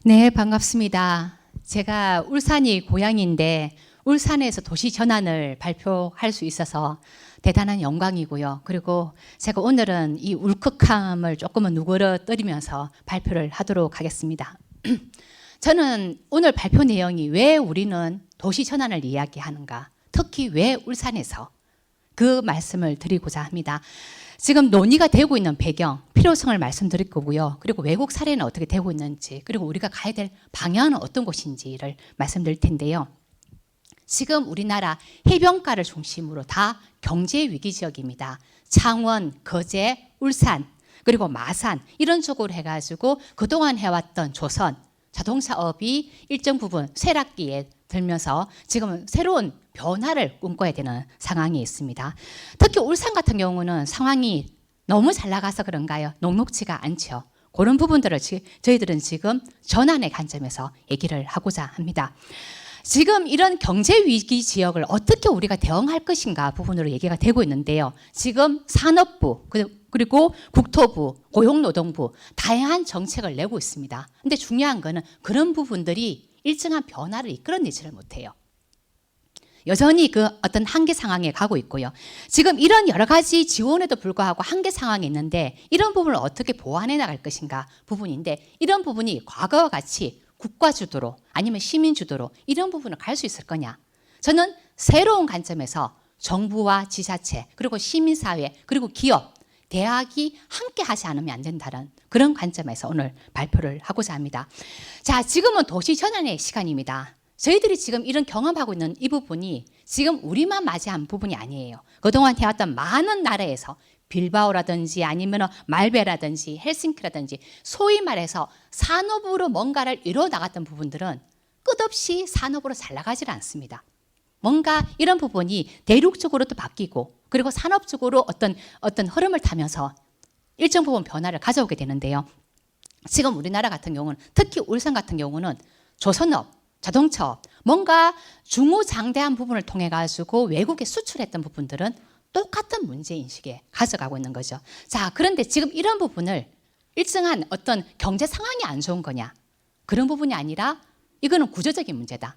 네, 반갑습니다. 제가 울산이 고향인데 울산에서 도시 전환을 발표할 수 있어서 대단한 영광이고요. 그리고 제가 오늘은 이 울컥함을 조금은 누그러뜨리면서 발표를 하도록 하겠습니다. 저는 오늘 발표 내용이 왜 우리는 도시 전환을 이야기하는가, 특히 왜 울산에서 그 말씀을 드리고자 합니다. 지금 논의가 되고 있는 배경, 필요성을 말씀드릴 거고요. 그리고 외국 사례는 어떻게 되고 있는지, 그리고 우리가 가야 될 방향은 어떤 곳인지를 말씀드릴 텐데요. 지금 우리나라 해변가를 중심으로 다 경제 위기 지역입니다. 창원, 거제, 울산, 그리고 마산 이런 쪽으로 해가지고 그동안 해왔던 조선 자동차업이 일정 부분 쇠락기에 들면서 지금은 새로운 변화를 꿈꿔야 되는 상황이 있습니다. 특히 울산 같은 경우는 상황이 너무 잘 나가서 그런가요? 녹록지가 않죠. 그런 부분들을 저희들은 지금 전환의 관점에서 얘기를 하고자 합니다. 지금 이런 경제 위기 지역을 어떻게 우리가 대응할 것인가 부분으로 얘기가 되고 있는데요. 지금 산업부 그리고 국토부, 고용노동부 다양한 정책을 내고 있습니다. 근데 중요한 거는 그런 부분들이 일정한 변화를 이끌어내지를 못해요. 여전히 그 어떤 한계 상황에 가고 있고요. 지금 이런 여러 가지 지원에도 불구하고 한계 상황이 있는데 이런 부분을 어떻게 보완해 나갈 것인가 부분인데 이런 부분이 과거와 같이 국가 주도로 아니면 시민 주도로 이런 부분을 갈 수 있을 거냐. 저는 새로운 관점에서 정부와 지자체 그리고 시민사회 그리고 기업, 대학이 함께 하지 않으면 안 된다는 그런 관점에서 오늘 발표를 하고자 합니다. 자, 지금은 도시 전환의 시간입니다. 저희들이 지금 이런 경험하고 있는 이 부분이 지금 우리만 맞이한 부분이 아니에요. 그동안 해왔던 많은 나라에서 빌바오라든지 아니면 말베라든지 헬싱키라든지 소위 말해서 산업으로 뭔가를 이루어 나갔던 부분들은 끝없이 산업으로 잘 나가질 않습니다. 뭔가 이런 부분이 대륙적으로도 바뀌고 그리고 산업적으로 어떤 흐름을 타면서 일정 부분 변화를 가져오게 되는데요. 지금 우리나라 같은 경우는 특히 울산 같은 경우는 조선업, 자동차업, 뭔가 중후장대한 부분을 통해 가지고 외국에 수출했던 부분들은 똑같은 문제인식에 가져가고 있는 거죠. 자, 그런데 지금 이런 부분을 일정한 어떤 경제 상황이 안 좋은 거냐? 그런 부분이 아니라 이거는 구조적인 문제다.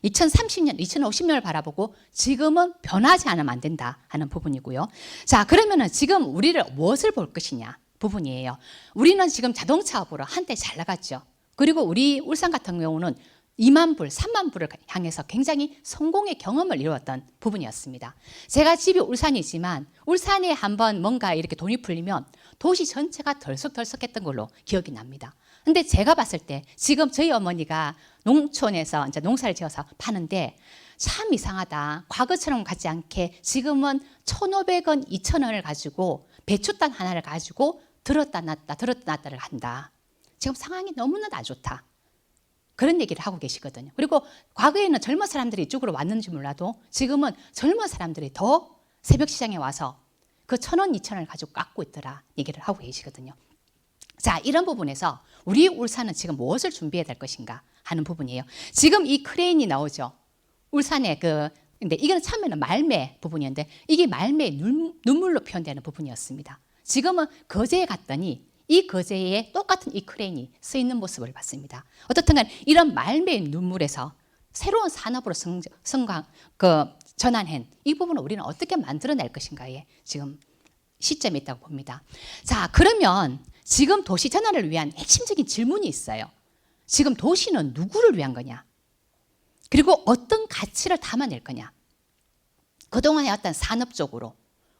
2030년, 2050년을 바라보고 지금은 변하지 않으면 안 된다 하는 부분이고요. 자, 그러면은 지금 우리를 무엇을 볼 것이냐 부분이에요. 우리는 지금 자동차업으로 한때 잘 나갔죠. 그리고 우리 울산 같은 경우는 2만 불, 3만 불을 향해서 굉장히 성공의 경험을 이루었던 부분이었습니다. 제가 집이 울산이지만 울산에 한번 뭔가 이렇게 돈이 풀리면 도시 전체가 덜썩덜썩했던 걸로 기억이 납니다. 근데 제가 봤을 때 지금 저희 어머니가 농촌에서 이제 농사를 지어서 파는데 참 이상하다. 과거처럼 같지 않게 지금은 1,500원, 2,000원을 가지고 배추단 하나를 가지고 들었다 놨다를 한다. 지금 상황이 너무나 안 좋다. 그런 얘기를 하고 계시거든요. 그리고 과거에는 젊은 사람들이 이쪽으로 왔는지 몰라도 지금은 젊은 사람들이 더 새벽 시장에 와서 그 1,000원, 2,000원을 가지고 깎고 있더라 얘기를 하고 계시거든요. 자, 이런 부분에서 우리 울산은 지금 무엇을 준비해야 될 것인가 하는 부분이에요. 지금 이 크레인이 나오죠. 울산의 근데 이거는 처음에는 말매 부분이었는데 이게 말매의 눈물로 표현되는 부분이었습니다. 지금은 거제에 갔더니 이 거제에 똑같은 이 크레인이 서 있는 모습을 봤습니다. 어떻든 간 이런 말매의 눈물에서 새로운 산업으로 전환한 이 부분을 우리는 어떻게 만들어낼 것인가에 지금 시점이 있다고 봅니다. 자, 그러면 지금 도시 전환을 위한 핵심적인 질문이 있어요. 지금 도시는 누구를 위한 거냐? 그리고 어떤 가치를 담아낼 거냐? 그동안 해왔던 산업 쪽으로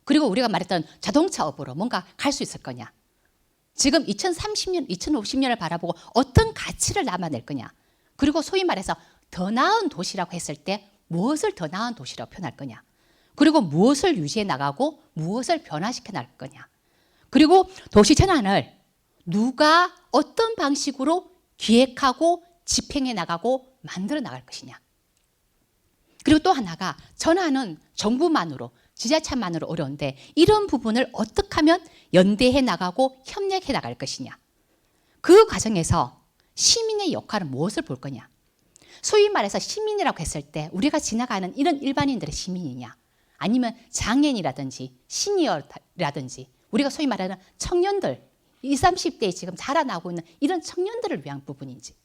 그리고 우리가 말했던 자동차업으로 뭔가 갈 수 있을 거냐? 지금 2030년, 2050년을 바라보고 어떤 가치를 남아낼 거냐? 그리고 소위 말해서 더 나은 도시라고 했을 때 무엇을 더 나은 도시라고 표현할 거냐? 그리고 무엇을 유지해 나가고 무엇을 변화시켜 나갈 거냐? 그리고 도시 전환을 누가 어떤 방식으로 기획하고 집행해 나가고 만들어 나갈 것이냐? 그리고 또 하나가 전환은 정부만으로 지자체만으로 어려운데 이런 부분을 어떻게 하면 연대해 나가고 협력해 나갈 것이냐. 그 과정에서 시민의 역할은 무엇을 볼 거냐. 소위 말해서 시민이라고 했을 때 우리가 지나가는 이런 일반인들의 시민이냐 아니면 장애인이라든지 시니어라든지 우리가 소위 말하는 청년들 20, 30대에 지금 자라나고 있는 이런 청년들을 위한 부분인지,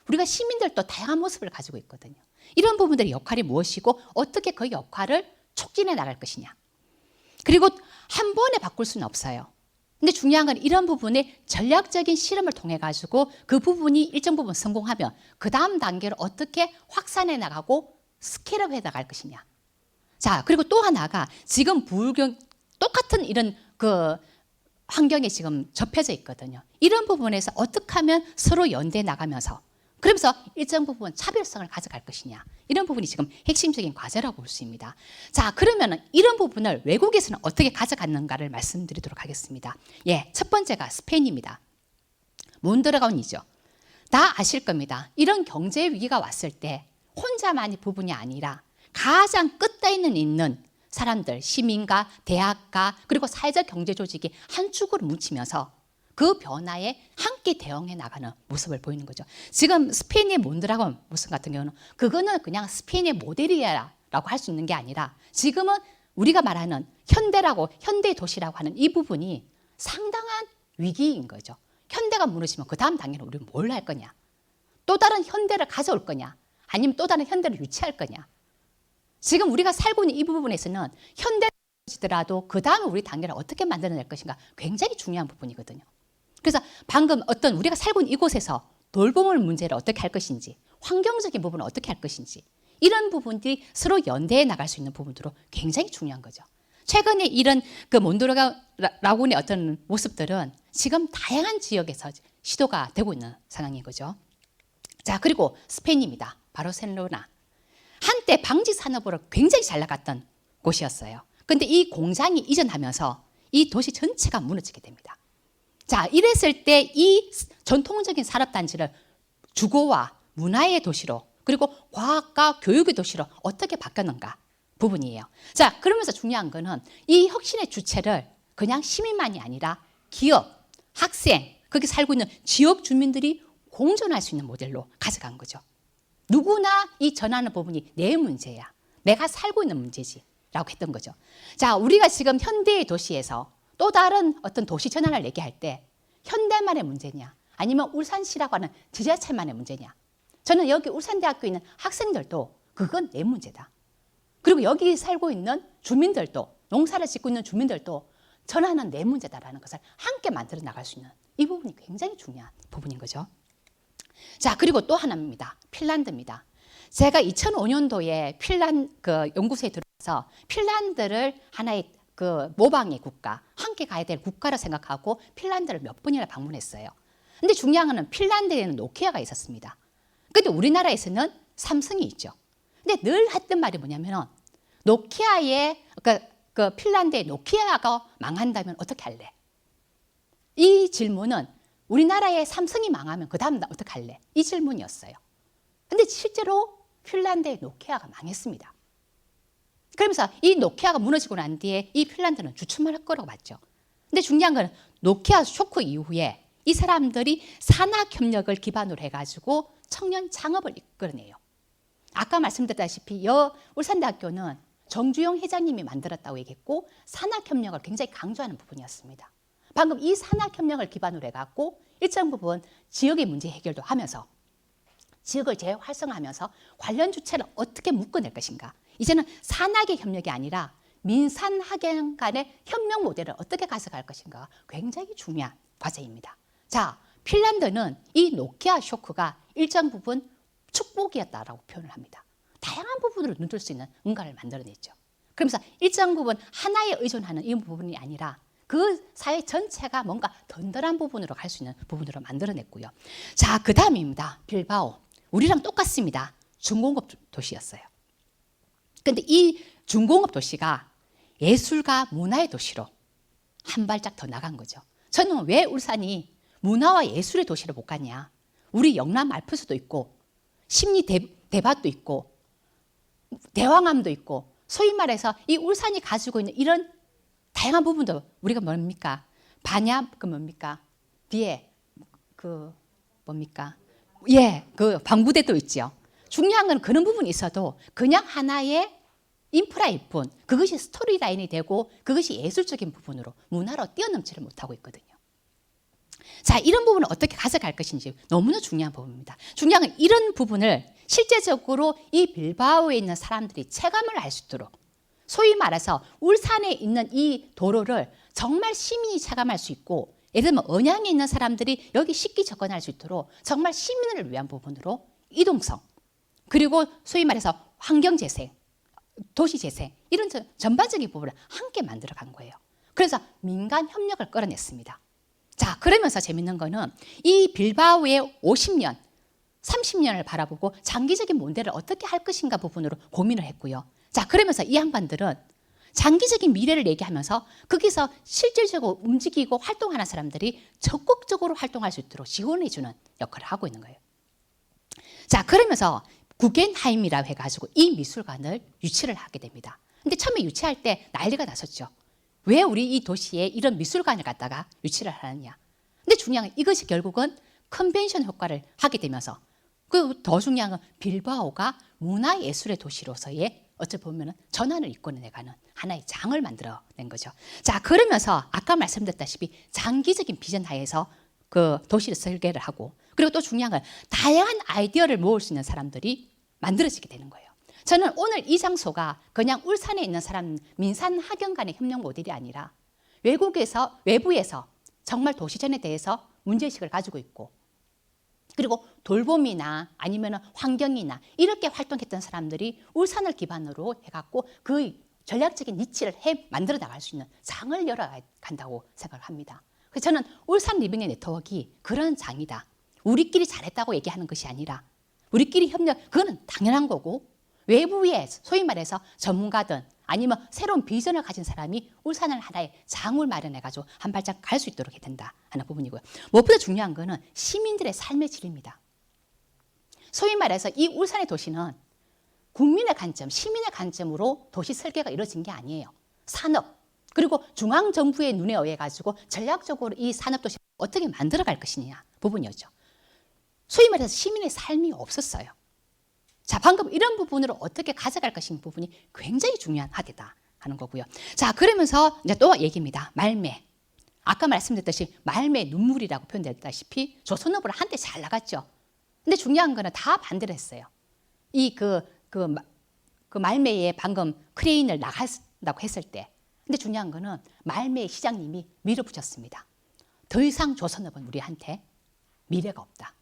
우리가 시민들도 다양한 모습을 가지고 있거든요. 이런 부분들의 역할이 무엇이고 어떻게 그 역할을 촉진해 나갈 것이냐. 그리고 한 번에 바꿀 수는 없어요. 근데 중요한 건 이런 부분에 전략적인 실험을 통해 가지고 그 부분이 일정 부분 성공하면 그 다음 단계를 어떻게 확산해 나가고 스케일업 해 나갈 것이냐. 자, 그리고 또 하나가 지금 똑같은 이런 그 환경에 지금 접혀져 있거든요. 이런 부분에서 어떻게 하면 서로 연대해 나가면서 그러면서 일정 부분 차별성을 가져갈 것이냐. 이런 부분이 지금 핵심적인 과제라고 볼 수 있습니다. 자, 그러면 이런 부분을 외국에서는 어떻게 가져갔는가를 말씀드리도록 하겠습니다. 예, 첫 번째가 스페인입니다. 몬드라곤이죠. 다 아실 겁니다. 이런 경제 위기가 왔을 때 혼자만이 부분이 아니라 가장 끝에 있는 사람들, 시민과 대학가 그리고 사회적 경제 조직이 한 축으로 뭉치면서 그 변화에 함께 대응해 나가는 모습을 보이는 거죠. 지금 스페인의 몬드라곤 모습 같은 경우는 그거는 그냥 스페인의 모델이라고 할 수 있는 게 아니라 지금은 우리가 말하는 현대 도시라고 하는 이 부분이 상당한 위기인 거죠. 현대가 무너지면 그 다음 단계는 우리는 뭘 할 거냐? 또 다른 현대를 가져올 거냐? 아니면 또 다른 현대를 유치할 거냐? 지금 우리가 살고 있는 이 부분에서는 현대가 무너지더라도 그 다음에 우리 단계를 어떻게 만들어낼 것인가 굉장히 중요한 부분이거든요. 그래서 방금 어떤 우리가 살고 있는 이곳에서 돌봄을 문제를 어떻게 할 것인지, 환경적인 부분을 어떻게 할 것인지 이런 부분들이 서로 연대해 나갈 수 있는 부분으로 굉장히 중요한 거죠. 최근에 이런 그 몬드라곤의 어떤 모습들은 지금 다양한 지역에서 시도가 되고 있는 상황인 거죠. 자, 그리고 스페인입니다. 바르셀로나. 한때 방직 산업으로 굉장히 잘 나갔던 곳이었어요. 그런데 이 공장이 이전하면서 이 도시 전체가 무너지게 됩니다. 자, 이랬을 때 이 전통적인 산업단지를 주거와 문화의 도시로 그리고 과학과 교육의 도시로 어떻게 바뀌었는가 부분이에요. 자, 그러면서 중요한 거는 이 혁신의 주체를 그냥 시민만이 아니라 기업, 학생, 거기 살고 있는 지역 주민들이 공존할 수 있는 모델로 가져간 거죠. 누구나 이 전하는 부분이 내 문제야. 내가 살고 있는 문제지. 라고 했던 거죠. 자, 우리가 지금 현대의 도시에서 또 다른 어떤 도시 전환을 얘기할 때 현대만의 문제냐 아니면 울산시라고 하는 지자체만의 문제냐. 저는 여기 울산대학교에 있는 학생들도 그건 내 문제다. 그리고 여기 살고 있는 주민들도 농사를 짓고 있는 주민들도 전환은 내 문제다라는 것을 함께 만들어 나갈 수 있는 이 부분이 굉장히 중요한 부분인 거죠. 자, 그리고 또 하나입니다. 핀란드입니다. 제가 2005년도에 그 연구소에 들어와서 핀란드를 하나의 그 모방의 국가, 함께 가야 될 국가라 생각하고 핀란드를 몇 번이나 방문했어요. 근데 중요한 건 핀란드에는 노키아가 있었습니다. 근데 우리나라에서는 삼성이 있죠. 근데 늘 했던 말이 뭐냐면은 노키아의 그 핀란드의 노키아가 망한다면 어떻게 할래? 이 질문은 우리나라의 삼성이 망하면 그 다음 어떻게 할래? 이 질문이었어요. 근데 실제로 핀란드의 노키아가 망했습니다. 그러면서 이 노키아가 무너지고 난 뒤에 이 핀란드는 주춤할 거라고 봤죠. 근데 중요한 건 노키아 쇼크 이후에 이 사람들이 산학협력을 기반으로 해가지고 청년 창업을 이끌어내요. 아까 말씀드렸다시피 울산대학교는 정주영 회장님이 만들었다고 얘기했고 산학협력을 굉장히 강조하는 부분이었습니다. 방금 이 산학협력을 기반으로 해갖고 일정 부분 지역의 문제 해결도 하면서 지역을 재활성화하면서 관련 주체를 어떻게 묶어낼 것인가. 이제는 산학의 협력이 아니라 민산학연 간의 협력 모델을 어떻게 가져갈 것인가가 굉장히 중요한 과제입니다. 자, 핀란드는 이 노키아 쇼크가 일정 부분 축복이었다라고 표현을 합니다. 다양한 부분으로 눈뜰 수 있는 응가를 만들어냈죠. 그러면서 일정 부분 하나에 의존하는 이 부분이 아니라 그 사회 전체가 뭔가 든든한 부분으로 갈 수 있는 부분으로 만들어냈고요. 자, 그 다음입니다. 빌바오. 우리랑 똑같습니다. 중공업 도시였어요. 근데 이 중공업 도시가 예술과 문화의 도시로 한 발짝 더 나간 거죠. 저는 왜 울산이 문화와 예술의 도시를 못 갔냐. 우리 영남 알프스도 있고 심리 대밭도 있고 대왕암도 있고 소위 말해서 이 울산이 가지고 있는 이런 다양한 부분도 우리가 뭡니까? 반야 그 뭡니까? 뒤에 그 뭡니까? 예, 그 방부대도 있죠. 중요한 건 그런 부분이 있어도 그냥 하나의 인프라일 뿐 그것이 스토리라인이 되고 그것이 예술적인 부분으로 문화로 뛰어넘지를 못하고 있거든요. 자, 이런 부분을 어떻게 가져갈 것인지 너무나 중요한 부분입니다. 중요한 건 이런 부분을 실제적으로 이 빌바오에 있는 사람들이 체감을 할 수 있도록, 소위 말해서 울산에 있는 이 도로를 정말 시민이 체감할 수 있고, 예를 들면 언양에 있는 사람들이 여기 쉽게 접근할 수 있도록 정말 시민을 위한 부분으로 이동성, 그리고 소위 말해서 환경재생, 도시재생, 이런 전반적인 부분을 함께 만들어간 거예요. 그래서 민간 협력을 끌어냈습니다. 자, 그러면서 재밌는 거는 이 빌바오의 50년, 30년을 바라보고 장기적인 모델을 어떻게 할 것인가 부분으로 고민을 했고요. 자, 그러면서 이 양반들은 장기적인 미래를 얘기하면서 거기서 실질적으로 움직이고 활동하는 사람들이 적극적으로 활동할 수 있도록 지원해주는 역할을 하고 있는 거예요. 자, 그러면서 구겐하임이라고 해가지고 이 미술관을 유치를 하게 됩니다. 근데 처음에 유치할 때 난리가 났었죠. 왜 우리 이 도시에 이런 미술관을 갖다가 유치를 하느냐. 근데 중요한 건 이것이 결국은 컨벤션 효과를 하게 되면서, 그 더 중요한 건 빌바오가 문화예술의 도시로서의 어찌 보면 전환을 이끌어내가는 하나의 장을 만들어낸 거죠. 자, 그러면서 아까 말씀드렸다시피 장기적인 비전 하에서 그 도시를 설계를 하고, 그리고 또 중요한 건 다양한 아이디어를 모을 수 있는 사람들이 만들어지게 되는 거예요. 저는 오늘 이 장소가 그냥 울산에 있는 사람, 민산 학연 간의 협력 모델이 아니라 외부에서 정말 도시전에 대해서 문제의식을 가지고 있고, 그리고 돌봄이나 아니면 환경이나 이렇게 활동했던 사람들이 울산을 기반으로 해갖고 그 전략적인 니치를 만들어 나갈 수 있는 장을 열어간다고 생각을 합니다. 그래서 저는 울산 리빙의 네트워크가 그런 장이다. 우리끼리 잘했다고 얘기하는 것이 아니라 우리끼리 협력, 그거는 당연한 거고, 외부에 소위 말해서 전문가든 아니면 새로운 비전을 가진 사람이 울산을 하나의 장을 마련해가지고 한 발짝 갈 수 있도록 해야 된다 하는 부분이고요. 무엇보다 중요한 거는 시민들의 삶의 질입니다. 소위 말해서 이 울산의 도시는 국민의 관점, 시민의 관점으로 도시 설계가 이루어진 게 아니에요. 산업, 그리고 중앙정부의 눈에 의해 가지고 전략적으로 이 산업도시를 어떻게 만들어갈 것이냐 부분이었죠. 소위 말해서 시민의 삶이 없었어요. 자, 방금 이런 부분으로 어떻게 가져갈 것인 부분이 굉장히 중요하다 하는 거고요. 자, 그러면서 이제 또 얘기입니다. 말매. 아까 말씀드렸듯이 말매 눈물이라고 표현됐다시피 조선업으로 한때 잘 나갔죠. 근데 중요한 거는 다 반대를 했어요. 그 말매에 방금 크레인을 나간다고 했을 때. 근데 중요한 거는 말매 시장님이 밀어붙였습니다. 더 이상 조선업은 우리한테 미래가 없다.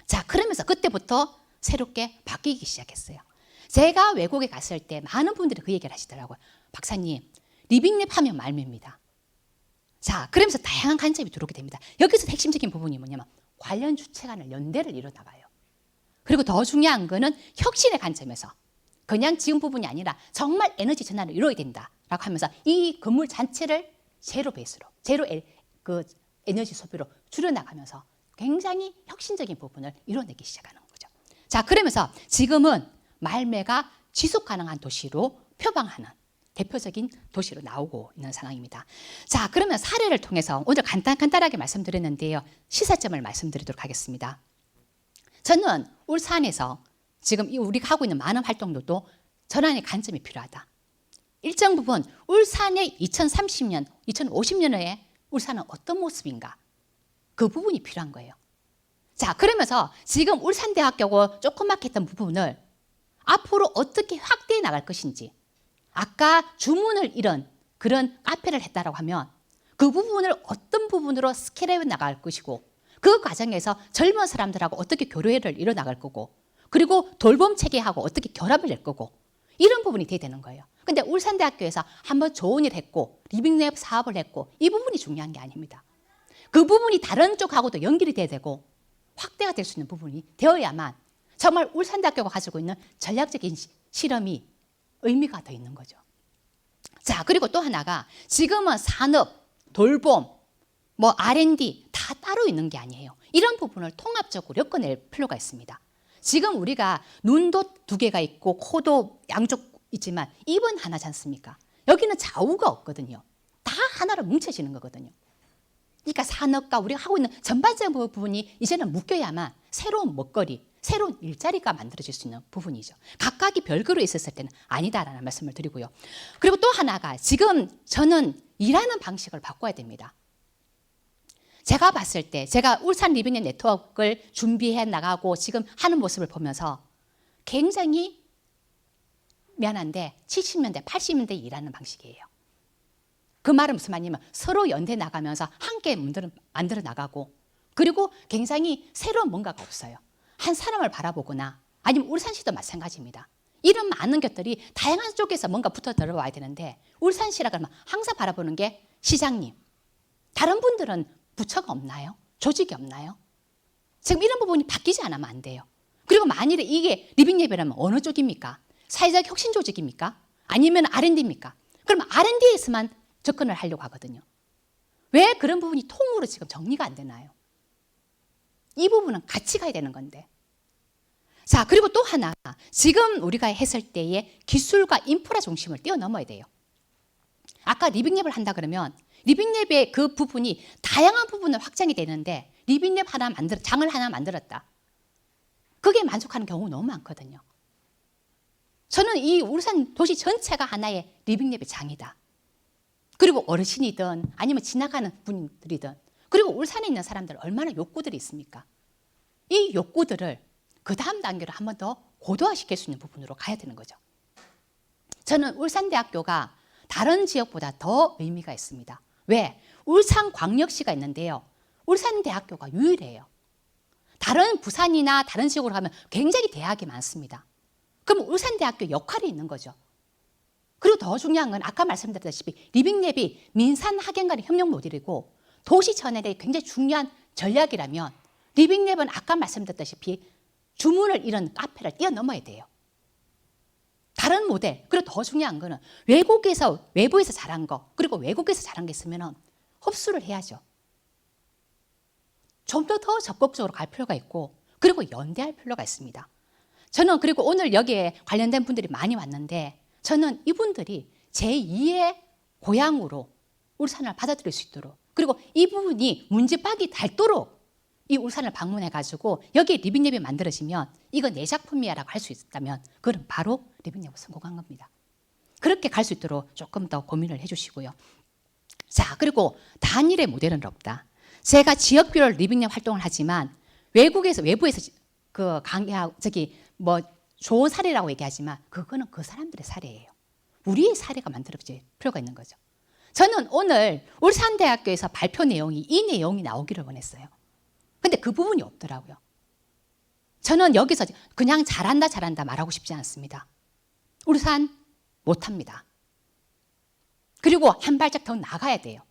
자, 그러면서 그때부터 새롭게 바뀌기 시작했어요. 제가 외국에 갔을 때 많은 분들이 그 얘기를 하시더라고요. 박사님, 리빙랩 하면 말매입니다. 자, 그러면서 다양한 관점이 들어오게 됩니다. 여기서 핵심적인 부분이 뭐냐면 관련 주체 간의 연대를 이뤄나가요. 그리고 더 중요한 거는 혁신의 관점에서 그냥 지금 부분이 아니라 정말 에너지 전환을 이루어야 된다라고 하면서 이 건물 전체를 제로 베이스로, 그 에너지 소비로 줄여나가면서 굉장히 혁신적인 부분을 이뤄내기 시작하는 거죠. 자, 그러면서 지금은 말매가 지속 가능한 도시로 표방하는 대표적인 도시로 나오고 있는 상황입니다. 자, 그러면 사례를 통해서 오늘 간단하게 말씀드렸는데요. 시사점을 말씀드리도록 하겠습니다. 저는 울산에서 지금 우리가 하고 있는 많은 활동들도 전환의 관점이 필요하다. 일정 부분 울산의 2030년, 2050년에 울산은 어떤 모습인가? 그 부분이 필요한 거예요. 자, 그러면서 지금 울산대학교고 조그맣게 했던 부분을 앞으로 어떻게 확대해 나갈 것인지, 아까 주문을 잃은 그런 카페를 했다라고 하면 그 부분을 어떤 부분으로 스케일해 나갈 것이고, 그 과정에서 젊은 사람들하고 어떻게 교류를 이뤄 나갈 거고, 그리고 돌봄 체계하고 어떻게 결합을 낼 거고, 이런 부분이 돼야 되는 거예요. 근데 울산대학교에서 한번 좋은 일 했고 리빙랩 사업을 했고 이 부분이 중요한 게 아닙니다. 그 부분이 다른 쪽하고도 연결이 돼야 되고 확대가 될 수 있는 부분이 되어야만 정말 울산대학교가 가지고 있는 전략적인 실험이 의미가 더 있는 거죠. 자, 그리고 또 하나가 지금은 산업, 돌봄, 뭐 R&D 다 따로 있는 게 아니에요. 이런 부분을 통합적으로 엮어낼 필요가 있습니다. 지금 우리가 눈도 두 개가 있고 코도 양쪽 있지만 입은 하나지 않습니까? 여기는 좌우가 없거든요. 다 하나로 뭉쳐지는 거거든요. 그러니까 산업과 우리가 하고 있는 전반적인 부분이 이제는 묶여야만 새로운 먹거리, 새로운 일자리가 만들어질 수 있는 부분이죠. 각각이 별개로 있었을 때는 아니다라는 말씀을 드리고요. 그리고 또 하나가 지금 저는 일하는 방식을 바꿔야 됩니다. 제가 봤을 때 제가 울산 리빙랩 네트워크를 준비해 나가고 지금 하는 모습을 보면서 굉장히 미안한데 70년대, 80년대 일하는 방식이에요. 그 말은 무슨 말이냐면 서로 연대 나가면서 함께 만들어 나가고 그리고 굉장히 새로운 뭔가가 없어요. 한 사람을 바라보거나 아니면 울산시도 마찬가지입니다. 이런 많은 것들이 다양한 쪽에서 뭔가 붙어 들어와야 되는데 울산시라 그러면 항상 바라보는 게 시장님. 다른 분들은 부처가 없나요? 조직이 없나요? 지금 이런 부분이 바뀌지 않으면 안 돼요. 그리고 만일에 이게 리빙랩이라면 어느 쪽입니까? 사회적 혁신 조직입니까? 아니면 R&D입니까? 그러면 R&D에서만 접근을 하려고 하거든요. 왜 그런 부분이 통으로 지금 정리가 안 되나요? 이 부분은 같이 가야 되는 건데. 자, 그리고 또 하나, 지금 우리가 했을 때의 기술과 인프라 중심을 뛰어넘어야 돼요. 아까 리빙랩을 한다 그러면 리빙랩의 그 부분이 다양한 부분을 확장이 되는데 리빙랩 하나 장을 하나 만들었다. 그게 만족하는 경우가 너무 많거든요. 저는 이 울산 도시 전체가 하나의 리빙랩의 장이다. 그리고 어르신이든 아니면 지나가는 분들이든 그리고 울산에 있는 사람들 얼마나 욕구들이 있습니까? 이 욕구들을 그 다음 단계로 한 번 더 고도화시킬 수 있는 부분으로 가야 되는 거죠. 저는 울산대학교가 다른 지역보다 더 의미가 있습니다. 왜? 울산광역시가 있는데요. 울산대학교가 유일해요. 다른 부산이나 다른 지역으로 가면 굉장히 대학이 많습니다. 그럼 울산대학교 역할이 있는 거죠. 그리고 더 중요한 건 아까 말씀드렸다시피 리빙랩이 민산 학연 간의 협력 모델이고 도시 전환에 굉장히 중요한 전략이라면 리빙랩은 아까 말씀드렸다시피 주문을 이런 카페를 뛰어넘어야 돼요. 다른 모델, 그리고 더 중요한 거는 외부에서 잘한 거, 그리고 외국에서 잘한 게 있으면 흡수를 해야죠. 좀 더 적극적으로 갈 필요가 있고, 그리고 연대할 필요가 있습니다. 저는 그리고 오늘 여기에 관련된 분들이 많이 왔는데, 저는 이분들이 제2의 고향으로 울산을 받아들일 수 있도록, 그리고 이 부분이 문제박이 닳도록 이 울산을 방문해가지고 여기에 리빙랩이 만들어지면 이거 내 작품이야 라고 할 수 있다면 그건 바로 리빙랩을 성공한 겁니다. 그렇게 갈 수 있도록 조금 더 고민을 해주시고요. 자, 그리고 단일의 모델은 없다. 제가 지역별로 리빙랩 활동을 하지만 외부에서 그 좋은 사례라고 얘기하지만 그거는 그 사람들의 사례예요. 우리의 사례가 만들어질 필요가 있는 거죠. 저는 오늘 울산대학교에서 발표 내용이 이 내용이 나오기를 원했어요. 근데 그 부분이 없더라고요. 저는 여기서 그냥 잘한다 말하고 싶지 않습니다. 울산 못합니다. 그리고 한 발짝 더 나가야 돼요.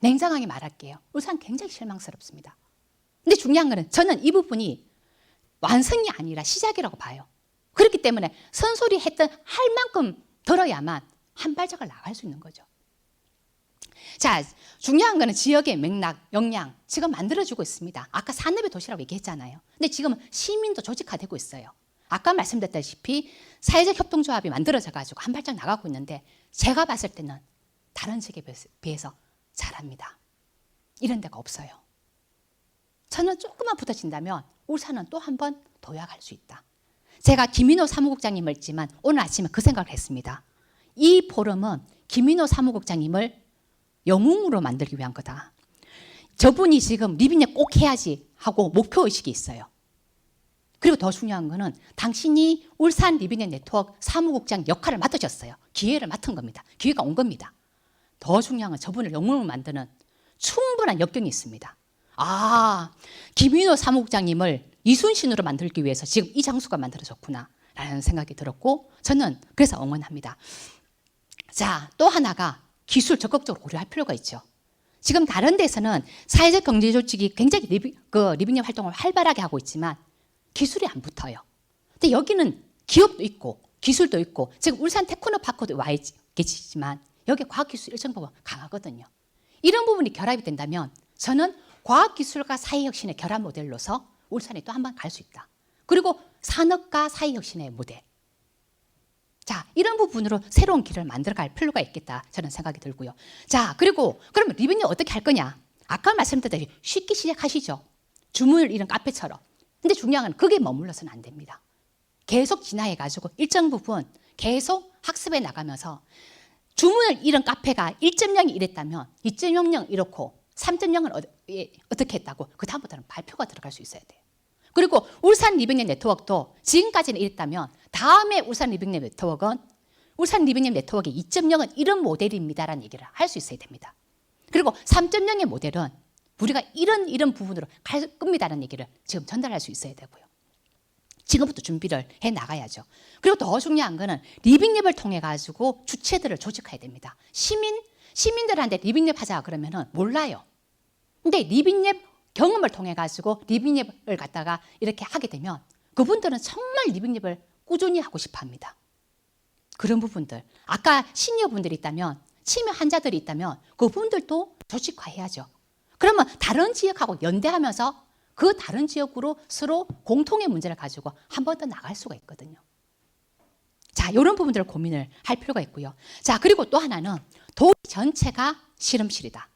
냉정하게 말할게요. 울산 굉장히 실망스럽습니다. 근데 중요한 거는 저는 이 부분이 완성이 아니라 시작이라고 봐요. 그렇기 때문에 선소리 했던 할 만큼 들어야만 한 발짝을 나갈 수 있는 거죠. 자, 중요한 거는 지역의 맥락, 역량 지금 만들어주고 있습니다. 아까 산업의 도시라고 얘기했잖아요. 근데 지금은 시민도 조직화되고 있어요. 아까 말씀드렸다시피 사회적 협동조합이 만들어져가지고 한 발짝 나가고 있는데 제가 봤을 때는 다른 지역에 비해서 잘합니다. 이런 데가 없어요. 저는 조금만 붙어진다면 울산은 또 한 번 도약할 수 있다. 제가 김인호 사무국장님을 있지만 오늘 아침에 그 생각을 했습니다. 이 포럼은 김인호 사무국장님을 영웅으로 만들기 위한 거다. 저분이 지금 리빙랩 꼭 해야지 하고 목표의식이 있어요. 그리고 더 중요한 거는 당신이 울산 리빙랩 네트워크 사무국장 역할을 맡으셨어요. 기회를 맡은 겁니다. 기회가 온 겁니다. 더 중요한 건 저분을 영웅으로 만드는 충분한 역경이 있습니다. 아, 김인호 사무국장님을 이순신으로 만들기 위해서 지금 이 장소가 만들어졌구나 라는 생각이 들었고 저는 그래서 응원합니다. 자, 또 하나가 기술 적극적으로 고려할 필요가 있죠. 지금 다른 데서는 사회적 경제 조직이 굉장히 리빙랩 활동을 활발하게 하고 있지만 기술이 안 붙어요. 근데 여기는 기업도 있고 기술도 있고 지금 울산 테크노파크도 와 계시지만 여기 과학기술 일정 부분 강하거든요. 이런 부분이 결합이 된다면 저는 과학기술과 사회혁신의 결합 모델로서 울산에 또 한 번 갈 수 있다. 그리고 산업과 사회혁신의 모델. 자, 이런 부분으로 새로운 길을 만들어갈 필요가 있겠다 저는 생각이 들고요. 자, 그리고 그러면 리빙랩 어떻게 할 거냐? 아까 말씀드렸듯이 쉽게 시작하시죠. 주문을 잃은 카페처럼. 근데 중요한 건 그게 머물러서는 안 됩니다. 계속 진화해가지고 일정 부분 계속 학습해 나가면서 주문을 잃은 카페가 1.0이 이랬다면 2.00 이렇고 3.0은 어떻게 했다고 그 다음부터는 발표가 들어갈 수 있어야 돼요. 그리고 울산 리빙랩 네트워크도 지금까지는 이랬다면 다음에 울산 리빙랩 네트워크는 울산 리빙랩 네트워크의 2.0은 이런 모델입니다라는 얘기를 할 수 있어야 됩니다. 그리고 3.0의 모델은 우리가 이런 부분으로 갈 겁니다라는 얘기를 지금 전달할 수 있어야 되고요. 지금부터 준비를 해 나가야죠. 그리고 더 중요한 거는 리빙랩을 통해 가지고 주체들을 조직해야 됩니다. 시민들한테 리빙랩 하자 그러면은 몰라요. 근데 리빙랩 경험을 통해 가지고 리빙랩을 갖다가 이렇게 하게 되면 그분들은 정말 리빙랩을 꾸준히 하고 싶어 합니다. 그런 부분들. 아까 시니어분들이 있다면, 치매 환자들이 있다면 그분들도 조직화해야죠. 그러면 다른 지역하고 연대하면서 그 다른 지역으로 서로 공통의 문제를 가지고 한 번 더 나갈 수가 있거든요. 자, 이런 부분들을 고민을 할 필요가 있고요. 자, 그리고 또 하나는 도시 전체가 실험실이다.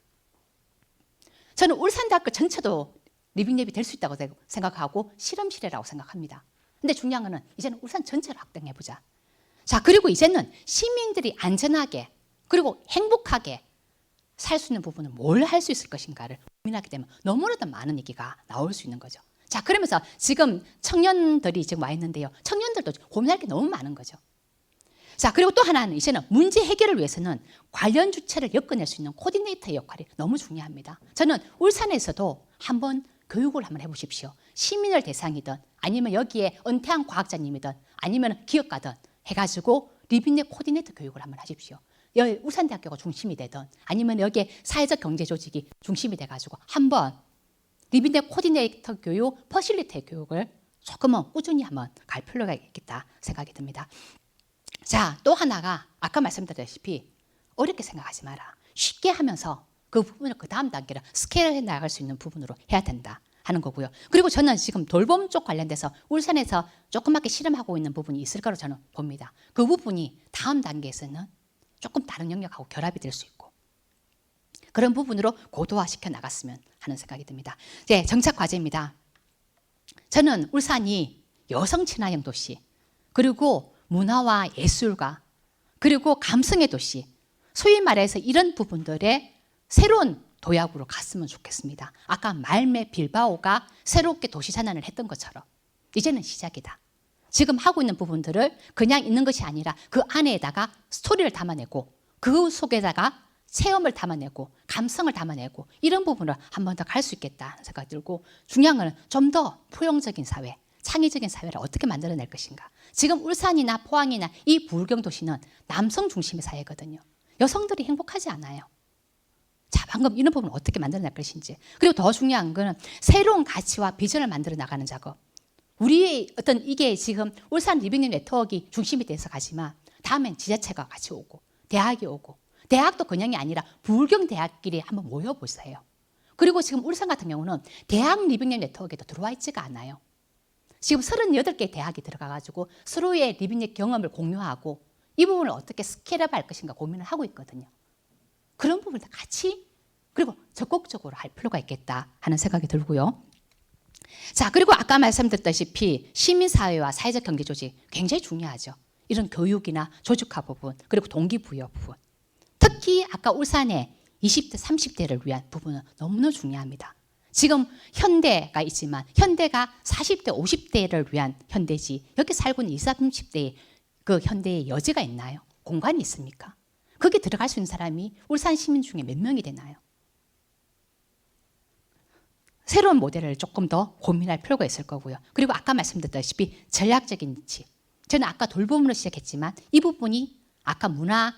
저는 울산대학교 전체도 리빙랩이 될 수 있다고 생각하고 실험실이라고 생각합니다. 근데 중요한 거는 이제는 울산 전체로 확대해보자. 자, 그리고 이제는 시민들이 안전하게 그리고 행복하게 살 수 있는 부분은 뭘 할 수 있을 것인가를 고민하게 되면 너무나도 많은 얘기가 나올 수 있는 거죠. 자, 그러면서 지금 청년들이 지금 와 있는데요. 청년들도 고민할 게 너무 많은 거죠. 자, 그리고 또 하나는 이제는 문제 해결을 위해서는 관련 주체를 엮어낼 수 있는 코디네이터의 역할이 너무 중요합니다. 저는 울산에서도 한번 교육을 한번 해보십시오. 시민을 대상이든 아니면 여기에 은퇴한 과학자님이든 아니면 기업가든 해가지고 리빙랩 코디네이터 교육을 한번 하십시오. 여기 울산대학교가 중심이 되든 아니면 여기에 사회적 경제 조직이 중심이 돼가지고 한번 리빙랩 코디네이터 교육, 퍼실리테 교육을 조금은 꾸준히 한번 갈 필요가 있겠다 생각이 듭니다. 자, 또 하나가 아까 말씀드렸다시피 어렵게 생각하지 마라. 쉽게 하면서 그 부분을 그 다음 단계로 스케일해 나갈 수 있는 부분으로 해야 된다 하는 거고요. 그리고 저는 지금 돌봄 쪽 관련돼서 울산에서 조그맣게 실험하고 있는 부분이 있을 거라고 저는 봅니다. 그 부분이 다음 단계에서는 조금 다른 영역하고 결합이 될 수 있고 그런 부분으로 고도화시켜 나갔으면 하는 생각이 듭니다. 이제 정착 과제입니다. 저는 울산이 여성 친화형 도시 그리고 문화와 예술가 그리고 감성의 도시 소위 말해서 이런 부분들의 새로운 도약으로 갔으면 좋겠습니다. 아까 말메 빌바오가 새롭게 도시 전환을 했던 것처럼 이제는 시작이다. 지금 하고 있는 부분들을 그냥 있는 것이 아니라 그 안에다가 스토리를 담아내고 그 속에다가 체험을 담아내고 감성을 담아내고 이런 부분을 한 번 더 갈 수 있겠다 생각이 들고 중요한 거는 좀 더 포용적인 사회, 창의적인 사회를 어떻게 만들어낼 것인가. 지금 울산이나 포항이나 이 부울경 도시는 남성 중심의 사회거든요. 여성들이 행복하지 않아요. 자, 방금 이런 부분을 어떻게 만들어낼 것인지. 그리고 더 중요한 거는 새로운 가치와 비전을 만들어 나가는 작업. 우리의 어떤 이게 지금 울산 리빙랩 네트워크가 중심이 돼서 가지만 다음엔 지자체가 같이 오고 대학이 오고 대학도 그냥이 아니라 부울경 대학끼리 한번 모여보세요. 그리고 지금 울산 같은 경우는 대학 리빙랩 네트워크에도 들어와 있지가 않아요. 지금 38개 대학이 들어가가지고 서로의 리빙랩 경험을 공유하고 이 부분을 어떻게 스케일업 할 것인가 고민을 하고 있거든요. 그런 부분을 같이 그리고 적극적으로 할 필요가 있겠다 하는 생각이 들고요. 자, 그리고 아까 말씀드렸다시피 시민사회와 사회적 경제조직 굉장히 중요하죠. 이런 교육이나 조직화 부분 그리고 동기부여 부분 특히 아까 울산의 20대 30대를 위한 부분은 너무나 중요합니다. 지금 현대가 있지만 현대가 40대 50대를 위한 현대지 여기 살고 있는 20, 30대의 그 현대의 여지가 있나요? 공간이 있습니까? 거기 들어갈 수 있는 사람이 울산 시민 중에 몇 명이 되나요? 새로운 모델을 조금 더 고민할 필요가 있을 거고요. 그리고 아까 말씀드렸다시피 전략적인 위치. 저는 아까 돌봄으로 시작했지만 이 부분이 아까 문화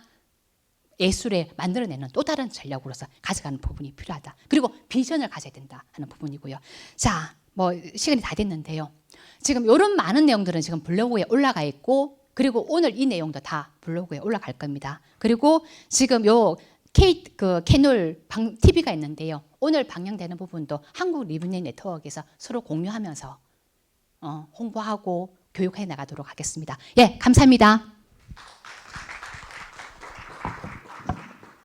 예술에 만들어내는 또 다른 전략으로서 가져가는 부분이 필요하다. 그리고 비전을 가져야 된다 하는 부분이고요. 자, 뭐 시간이 다 됐는데요. 지금 이런 많은 내용들은 지금 블로그에 올라가 있고 그리고 오늘 이 내용도 다 블로그에 올라갈 겁니다. 그리고 지금 요 캐놀 TV가 있는데요. 오늘 방영되는 부분도 한국 리빙랩 네트워크에서 서로 공유하면서 홍보하고 교육해 나가도록 하겠습니다. 예, 감사합니다.